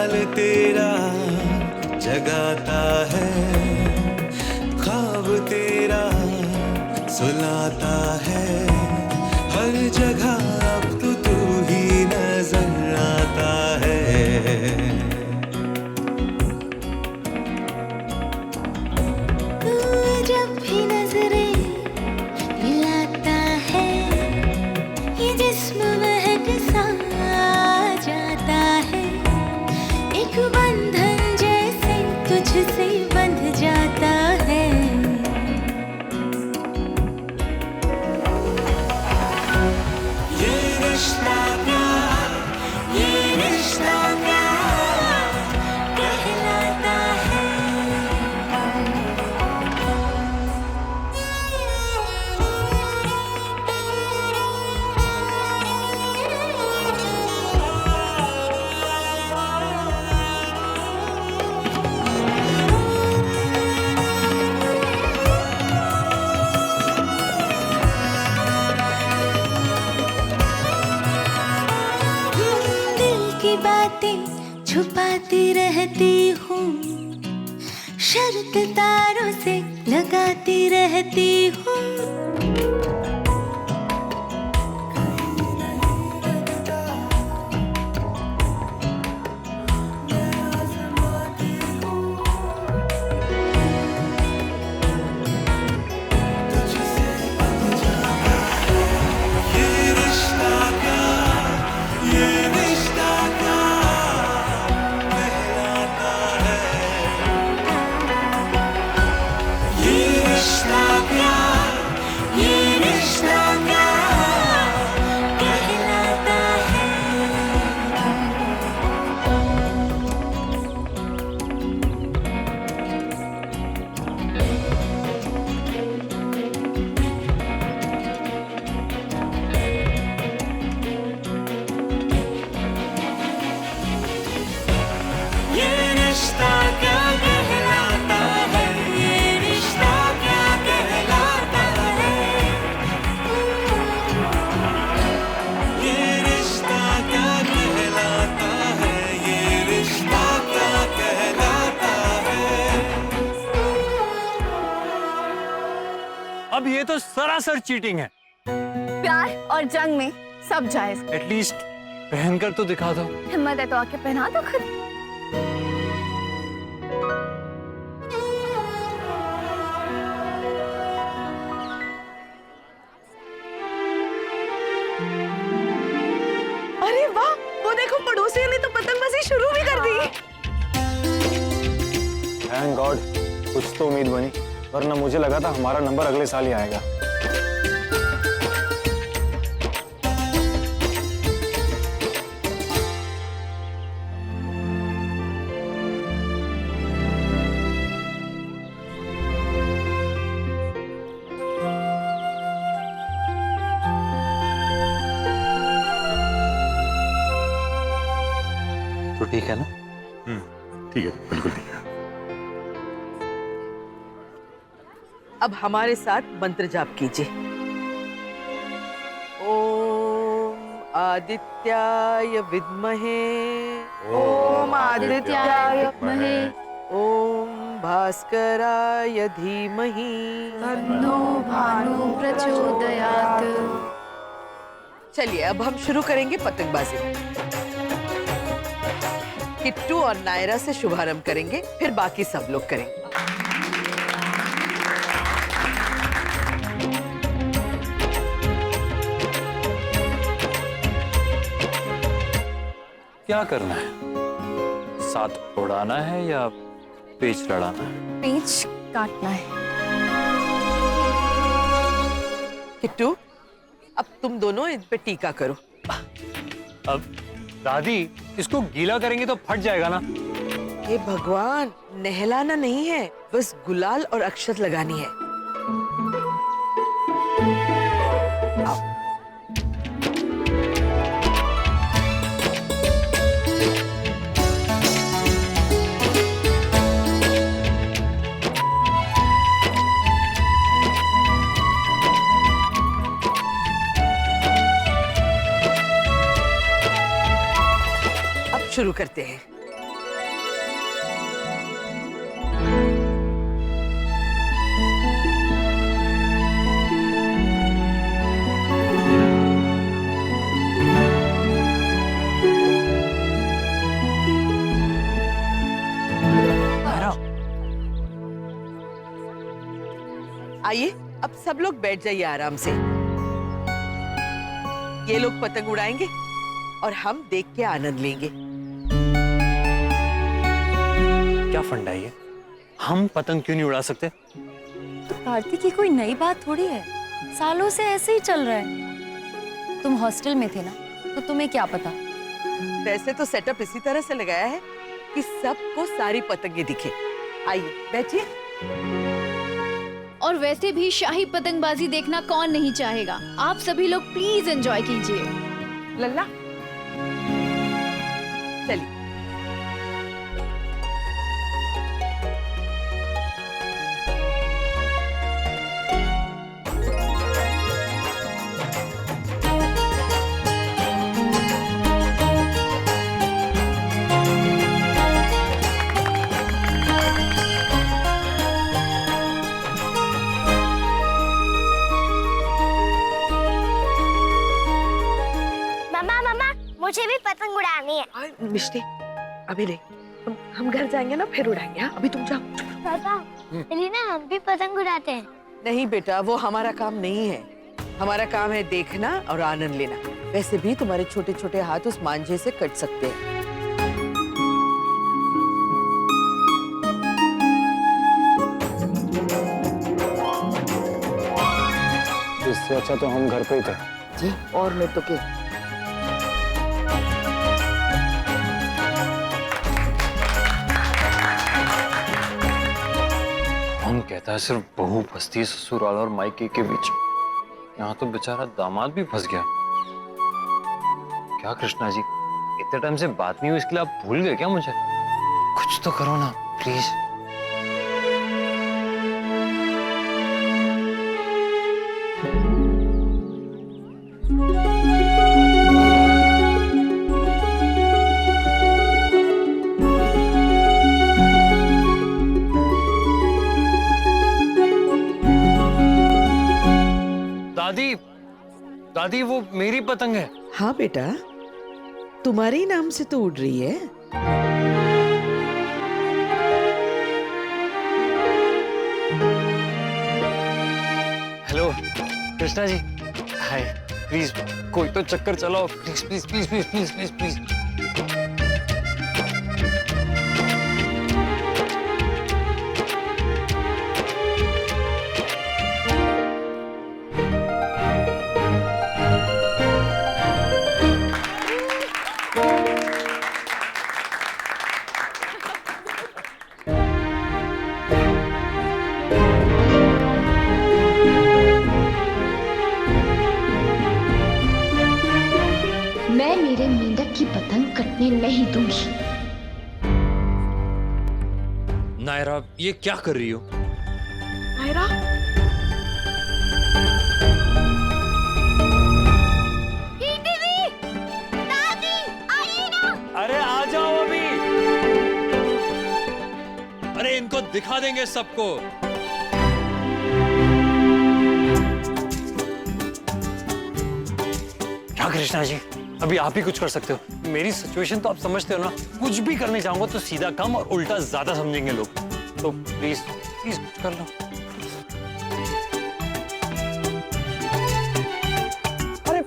ख्याल तेरा जगाता है, ख्वाब तेरा सुलाता है, हर जगह अब तो तू ही नजर आता है। जब भी नजरें मिलाता है, ये जिस्म महक सा जाता है, एक बंधन जैसे तुझसे बंध जाता है। ये रिश्ता प्यार, ये रिश्ता प्यार कहलाता है। दिल की बातें छुपाती रहती हूँ, शर्त तारों से लगाती रहती हूँ। ये रिश्ता प्यार, ये रिश्ता प्यार कहलाता है। ये रिश्ता प्यार, ये रिश्ता प्यार कहलाता है। ये रिश्ता क्या कहलाता है, ये रिश्ता क्या कहलाता है। ये रिश्ता क्या कहलाता है, ये रिश्ता क्या कहलाता है। अब ये तो सरासर चीटिंग है। प्यार और जंग में सब जायज। एटलीस्ट पहनकर तो दिखा दो। हिम्मत है तो आके पहना दो खुद। अरे वाह, वो देखो पड़ोसियों ने तो पतंगबाजी शुरू भी कर दी। थैंक गॉड, कुछ तो उम्मीद बनी, वरना मुझे लगा था हमारा नंबर अगले साल ही आएगा। तो ठीक है ना? ठीक है, बिल्कुल ठीक है। अब हमारे साथ मंत्र जाप कीजिए। ओम आदित्याय विद्महे, ओम आदित्याय विद्महे, ओम भास्कराय धीमहि, तन्नो भानु प्रचोदयात्। चलिए अब हम शुरू करेंगे पतंगबाजी। किट्टू और नायरा से शुभारंभ करेंगे, फिर बाकी सब लोग करेंगे। क्या करना है? साथ उड़ाना है या पेच लड़ाना है? पेच काटना है। किट्टू, अब तुम दोनों इन पे टीका करो। अब दादी, इसको गीला करेंगे तो फट जाएगा ना? हे भगवान, नहलाना नहीं है, बस गुलाल और अक्षत लगानी है। शुरू करते हैं। आइए अब सब लोग बैठ जाइए आराम से। ये लोग पतंग उड़ाएंगे और हम देख के आनंद लेंगे। क्या फंडा है ये? हम पतंग क्यों नहीं उड़ा सकते? तो कार्तिक की कोई नई बात थोड़ी है, सालों से ऐसे ही चल रहा है। तुम हॉस्टल में थे ना, तो तुम्हें क्या पता। वैसे तो सेटअप इसी तरह से लगाया है कि सबको सारी पतंगे दिखे। आइए बैठिए। और वैसे भी शाही पतंगबाजी देखना कौन नहीं चाहेगा। आप सभी लोग प्लीज एंजॉय कीजिए। लल्ला चलिए। मुझे भी पतंग उड़ानी है। मिष्टी अभी नहीं, हम घर जाएंगे ना फिर उड़ाएंगे। हाँ अभी तुम जाओ। पापा चलिए ना हम भी पतंग उड़ाते हैं। नहीं बेटा, वो हमारा काम नहीं है। हमारा काम है देखना और आनंद लेना। वैसे भी तुम्हारे छोटे छोटे हाथ उस मांझे से कट सकते हैं। इससे अच्छा तो हम घर पे ही थे। जी और मैं तो के हम कहता है सिर्फ बहू फंसती है ससुराल और मायके के बीच। यहाँ तो बेचारा दामाद भी फंस गया। क्या कृष्णा जी, इतने टाइम से बात नहीं हुई, इसके लिए आप भूल गए क्या मुझे? कुछ तो करो ना प्लीज। दादी, दादी वो मेरी पतंग है। हाँ बेटा, तुम्हारे ही नाम से तो उड़ रही है। Hello Krishna ji, hi. Please कोई तो चक्कर चलाओ, please please please please please please please. मैं मेरे मेंढक की पतंग कटने नहीं दूंगी। नायरा, ये क्या कर रही हो? नायरा, दादी आइए ना। अरे आ जाओ अभी। अरे इनको दिखा देंगे सबको। क्या कृष्णा जी, अभी आप ही कुछ कर सकते हो। मेरी सिचुएशन तो आप समझते हो ना। कुछ भी करने जाऊंगा तो सीधा कम और उल्टा ज्यादा समझेंगे लोग। तो प्लीज प्लीज कुछ कर लो। अरे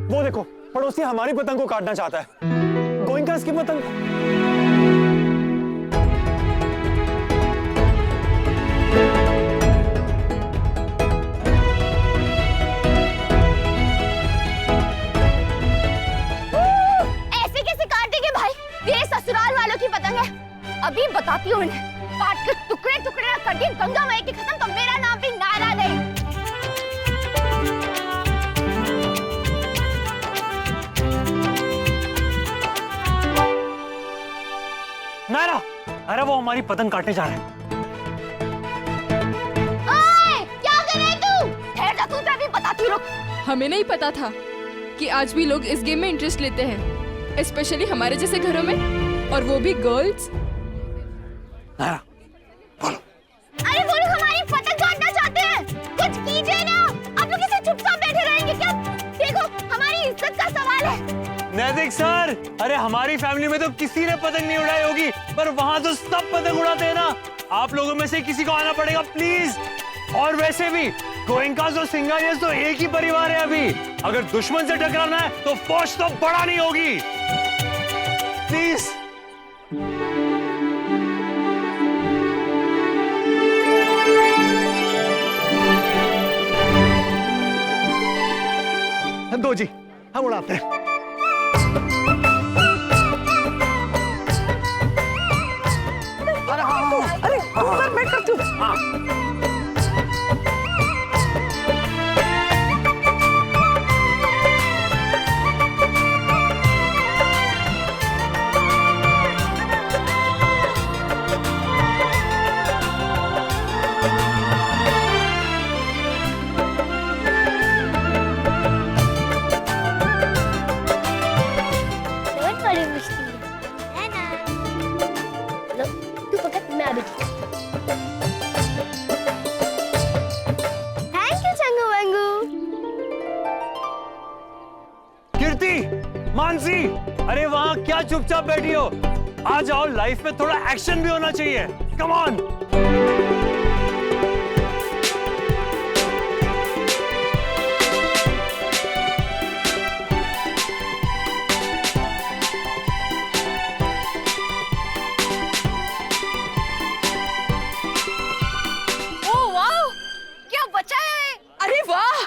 वो देखो, पड़ोसी हमारी पतंग को काटना चाहता है। गोइंका इसकी पतंग। ऐसे कैसे काट देंगे भाई? ये ससुराल वालों की पतंग है। अभी बताती हूँ इन्हें। काट के टुकड़े टुकड़े ना करके गंगा माई की कसम, तो मेरा नाम भी नायरा नहीं। नायरा, अरे वो हमारी पतंग काटने जा रहे हैं। क्या कर रहे तू? ठहर जा, तुझे अभी बताती रुक। हमें नहीं पता था कि आज भी लोग इस गेम में इंटरेस्ट लेते हैं, स्पेशली हमारे जैसे घरों में, और वो भी गर्ल्स। नायरा, अरे वो लोग हमारी पतंग काटना चाहते हैं। कुछ कीजिए ना। आप लोग इसे चुपचाप बैठे रहेंगे क्या? देखो हमारी इज्जत का सवाल है। नैतिक सर, अरे हमारी फैमिली में तो किसी ने पतंग नहीं उड़ाई होगी, पर वहां तो सब पतंग उड़ाते हैं ना। आप लोगों में से किसी को आना पड़ेगा प्लीज। और वैसे भी गोइंकास और सिंगानियस तो एक ही परिवार है अभी। अगर दुश्मन से टकराना है तो फौज तो बड़ा नहीं होगी। प्लीज। दो जी, हम उड़ाते हैं। अरे हाँ, अरे मैं करती हूँ। हाँ। बहुत बड़ी मुश्किल है ना? लो, तू पकड़, मैं अभी। थैंक यू चंगू वंगू। कीर्ति, मानसी, अरे वहां क्या चुपचाप बैठी हो? आ जाओ, लाइफ में थोड़ा एक्शन भी होना चाहिए। Come on. ओह वाह, क्या बचा है। अरे वाह।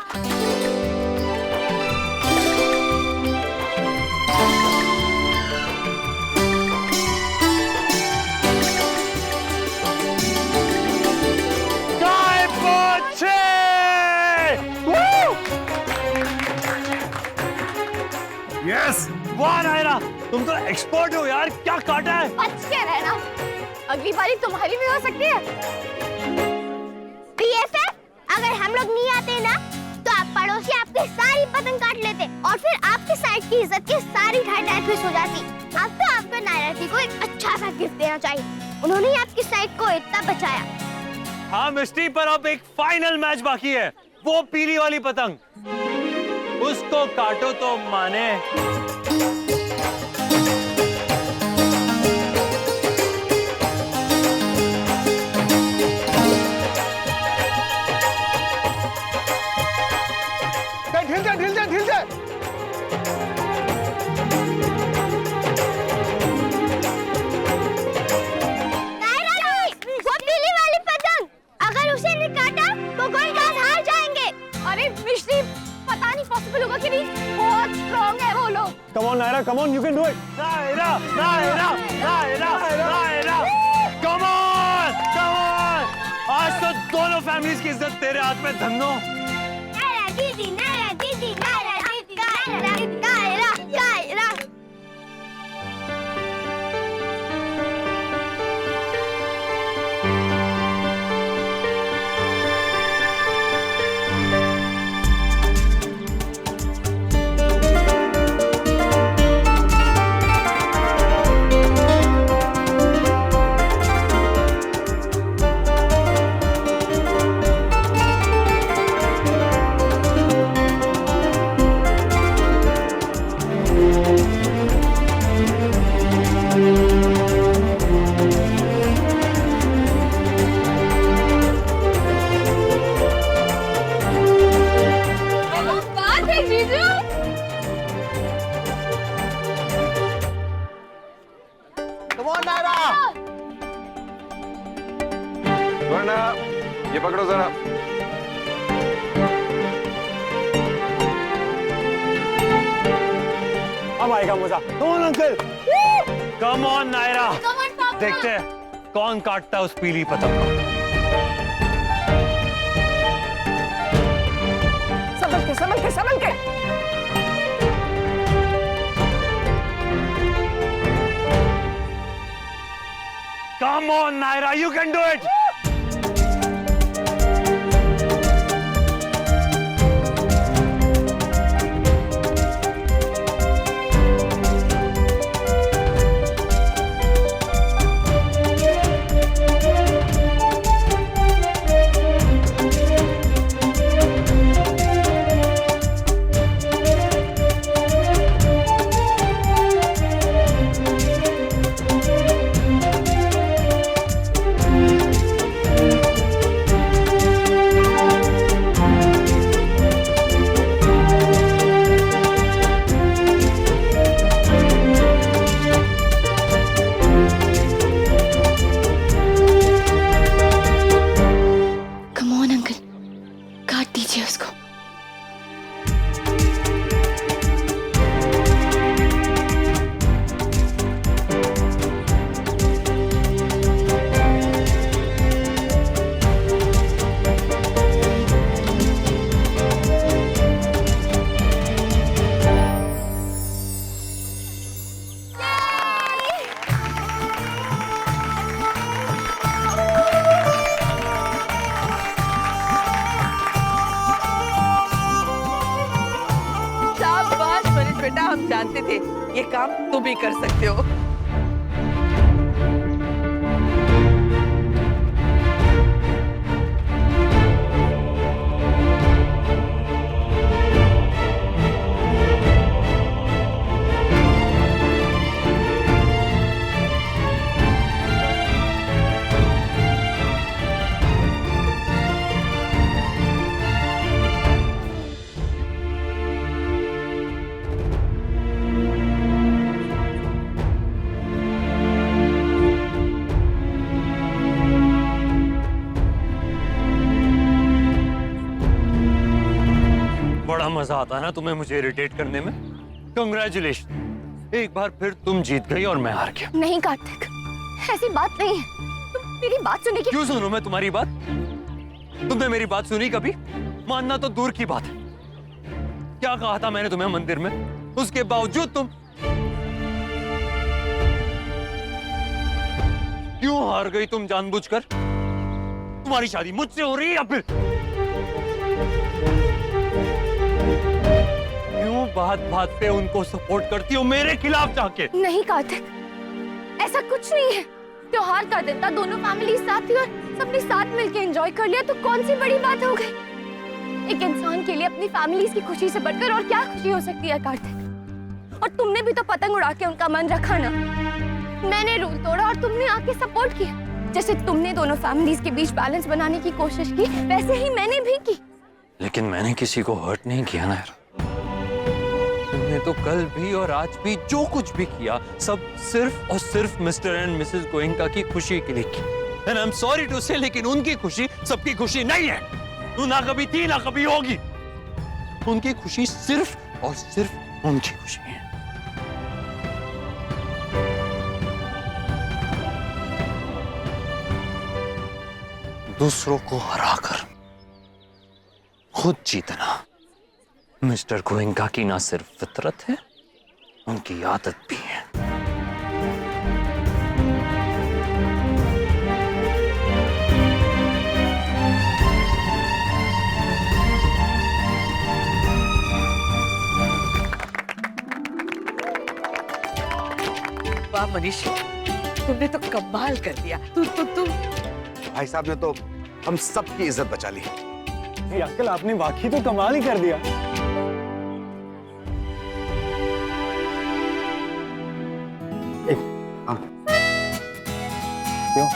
काय पोछे! यस। वाह नायरा, तुम तो एक्सपर्ट हो यार। क्या काटा है? बच के रहना, अगली बारी तुम्हारी भी हो सकती है। बीएफएफ, अगर हम लोग नहीं आते ना तो आप पड़ोसी आपकी सारी पतंग काट लेते और फिर आपकी साइड की इज्जत की सारी ढाई हो जाती। अब तो आपको नायरा जी को एक अच्छा सा गिफ्ट देना चाहिए। उन्होंने ही आपकी साइड को इतना बचाया। हाँ मिस्टी, पर अब एक फाइनल मैच बाकी है। वो पीली वाली पतंग, उसको काटो तो माने। ढिल जा, ढिल जा, ढिल जा। नायरा जी, वो पीली वाली पतंग, अगर उसे नहीं काटा तो गोइंकास हार जाएंगे। अरे मिश्री, पता नहीं पॉसिबल होगा कि नहीं, बहुत स्ट्रांग है वो लोग। Come on Naira, come on, you can do it. Naira, Naira, Naira, Naira, come on, come on. आज तो दोनों फैमिलीज की इज्जत तेरे हाथ में धन्नो। नायरा दीदी, नायरा दीदी, नायरा दीदी, नायरा दीदी, नायरा, नायरा। बात है जीजू। Come on, Naira. वरना ये पकड़ो जरा। अब आएगा मजा। Come on uncle. Come on Naira. देखते हैं कौन काटता है उस पीली पतंग को। संभल के, संभल के, संभल के। Come on Naira, you can do it. ये काम तुम ही कर सकते हो। बड़ा मजा आता है ना तुम्हें मुझे इरिटेट करने में। कंग्रेचुलेशन, एक बार फिर तुम जीत गई और मैं हार गया। नहीं कार्तिक, ऐसी बात नहीं है। तुम मेरी बात सुनने की क्यों सुनूं मैं तुम्हारी बात? तुमने मेरी बात सुनी कभी? मानना तो दूर की बात है। क्या कहा था मैंने तुम्हें मंदिर में? उसके बावजूद तुम क्यों हार गई? तुम जानबूझकर? तुम्हारी शादी मुझसे हो रही है या फिर क्यों बात बात पे उनको सपोर्ट करती हो मेरे खिलाफ जाके? नहीं कार्तिक, ऐसा कुछ नहीं है। त्योहार का दिन था, दोनों फैमिली साथ थी और सबने साथ मिलके एंजॉय कर लिया, तो कौन सी बड़ी बात हो गई। एक इंसान के लिए अपनी फैमिली की खुशी से बढ़कर और क्या खुशी हो सकती है कार्तिक। और तुमने भी तो पतंग उड़ा के उनका मन रखा ना। मैंने रूल तोड़ा और तुमने आके सपोर्ट किया। जैसे तुमने दोनों फैमिलीज के बीच बैलेंस बनाने की कोशिश की, वैसे ही मैंने भी की। लेकिन मैंने किसी को हर्ट नहीं किया ना यार। तुमने तो कल भी और आज भी जो कुछ भी किया, सब सिर्फ और सिर्फ मिस्टर एंड मिसेस गोयनका की खुशी के लिए की। And I am sorry to say, लेकिन उनकी खुशी सबकी खुशी नहीं है। तू ना कभी थी ना कभी होगी। उनकी खुशी सिर्फ और सिर्फ उनकी खुशी है। दूसरों को हराकर खुद जीतना मिस्टर गोयनका की ना सिर्फ फितरत है, उनकी आदत भी है। वाह मनीष, तुमने तो कमाल कर दिया। तुम भाई साहब ने तो हम सबकी इज्जत बचा ली। जी अंकल, आपने वाकई तो कमाल ही कर दिया। क्यों?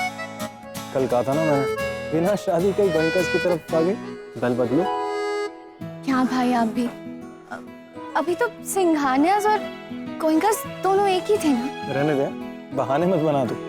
कल कहा था ना मैंने, बिना शादी के गोयनका की तरफ आ गए। दल बदलो। क्या भाई, आप भी? अभी तो सिंघानियाज और गोयनका दोनों एक ही थे ना। रहने दे, बहाने मत बना दो।